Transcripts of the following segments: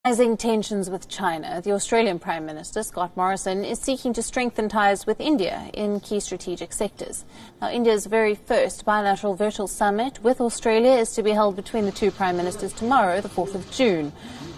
Rising tensions with China, the Australian Prime Minister, Scott Morrison, is seeking to strengthen ties with India in key strategic sectors. Now, India's very first bilateral virtual summit with Australia is to be held between the two Prime Ministers tomorrow, the 4th of June.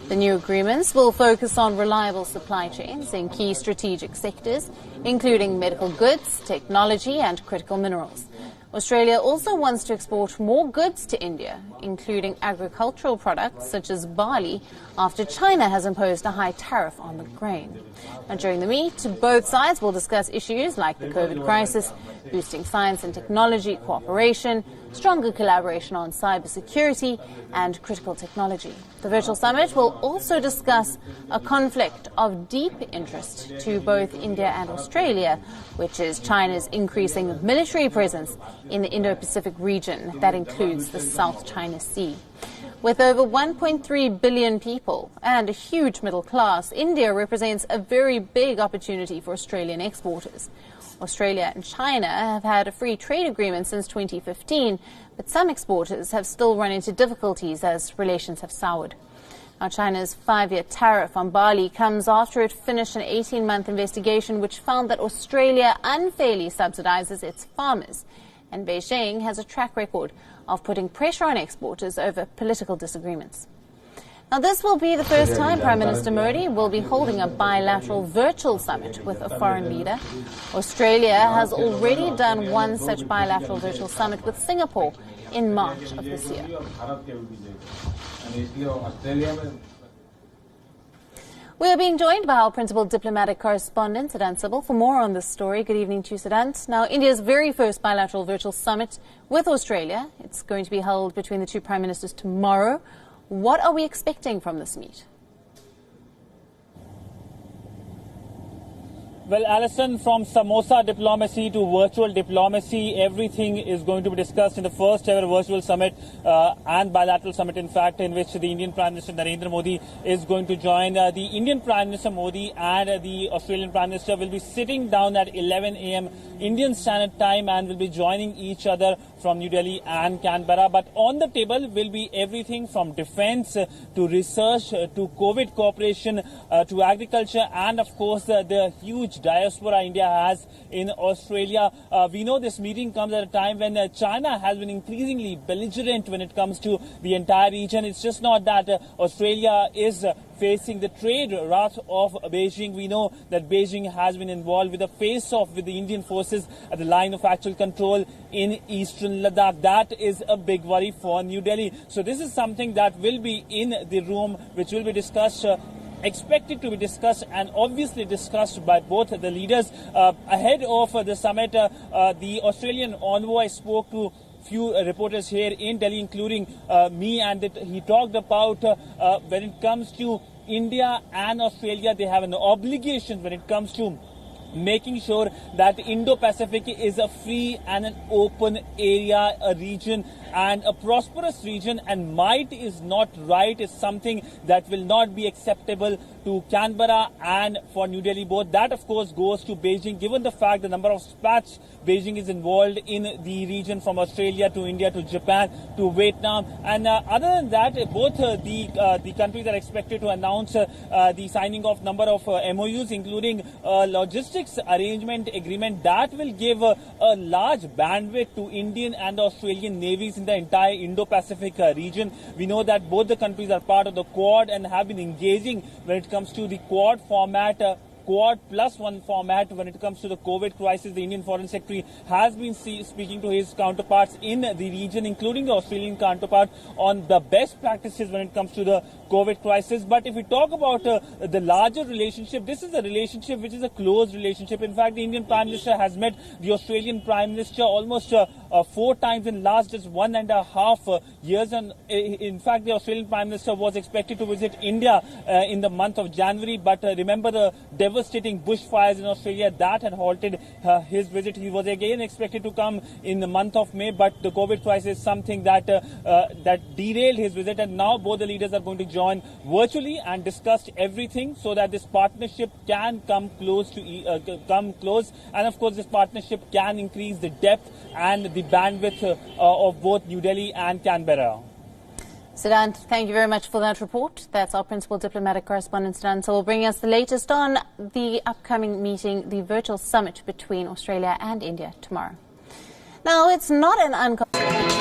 The new agreements will focus on reliable supply chains in key strategic sectors, including medical goods, technology and critical minerals. Australia also wants to export more goods to India, including agricultural products such as barley, after China has imposed a high tariff on the grain. Now, during the meet, both sides will discuss issues like the COVID crisis, boosting science and technology cooperation, stronger collaboration on cybersecurity and critical technology. The virtual summit will also discuss a conflict of deep interest to both India and Australia, which is China's increasing military presence in the Indo-Pacific region that includes the South China Sea. With over 1.3 billion people and a huge middle class, India represents a very big opportunity for Australian exporters. Australia and China have had a free trade agreement since 2015, but some exporters have still run into difficulties as relations have soured. Now, China's 5-year tariff on barley comes after it finished an 18-month investigation which found that Australia unfairly subsidizes its farmers, and Beijing has a track record of putting pressure on exporters over political disagreements. Now, this will be the first time Prime Minister Modi will be holding a bilateral virtual summit with a foreign leader. Australia has already done one such bilateral virtual summit with Singapore in March of this year. We are being joined by our principal diplomatic correspondent, Siddhant Sibal, for more on this story. Good evening to you, Siddhant. Now, India's very first bilateral virtual summit with Australia. It's going to be held between the two prime ministers tomorrow. What are we expecting from this meet? Well, Alison, from samosa diplomacy to virtual diplomacy, everything is going to be discussed in the first ever virtual summit and bilateral summit, in fact, in which the Indian Prime Minister Narendra Modi is going to join. The Indian Prime Minister Modi and the Australian Prime Minister will be sitting down at 11 a.m. Indian Standard Time and will be joining each other from New Delhi and Canberra. But on the table will be everything from defence to research to COVID cooperation to agriculture and, of course, the huge diaspora India has in Australia. We know this meeting comes at a time when China has been increasingly belligerent when it comes to the entire region. It's just not that Australia is facing the trade wrath of Beijing. We know that Beijing has been involved with a face-off with the Indian forces at the line of actual control in eastern Ladakh. That is a big worry for New Delhi. So this is something that will be in the room, which will be discussed, expected to be discussed and obviously discussed by both the leaders. Ahead of the summit, the Australian envoy spoke to few reporters here in Delhi, including me, and he talked about when it comes to India and Australia, they have an obligation when it comes to making sure that Indo-Pacific is a free and an open area, a region and a prosperous region, and might is not right is something that will not be acceptable to Canberra and for New Delhi both. That, of course, goes to Beijing, given the fact the number of spats Beijing is involved in the region from Australia to India to Japan to Vietnam. And other than that, both the countries are expected to announce the signing of number of MOUs, including logistics arrangement agreement that will give a large bandwidth to Indian and Australian navies in the entire Indo-Pacific region. We know that both the countries are part of the Quad and have been engaging when it comes to the Quad format, Quad plus one format when it comes to the COVID crisis. The Indian Foreign Secretary has been speaking to his counterparts in the region, including the Australian counterpart, on the best practices when it comes to the COVID crisis. But if we talk about the larger relationship, this is a relationship which is a close relationship. In fact, the Indian Prime Minister has met the Australian Prime Minister almost 4 times in last just 1.5 years. And in fact, the Australian Prime Minister was expected to visit India in the month of January. But remember the devastating bushfires in Australia that had halted his visit. He was again expected to come in the month of May, but the COVID crisis is something that derailed his visit. And now both the leaders are going to join virtually and discuss everything so that this partnership can come close. And of course, this partnership can increase the depth and the bandwidth of both New Delhi and Canberra. Siddhant, thank you very much for that report. That's our principal diplomatic correspondent, Siddhant, will bring us the latest on the upcoming meeting, the virtual summit between Australia and India tomorrow. Now, it's not an uncommon...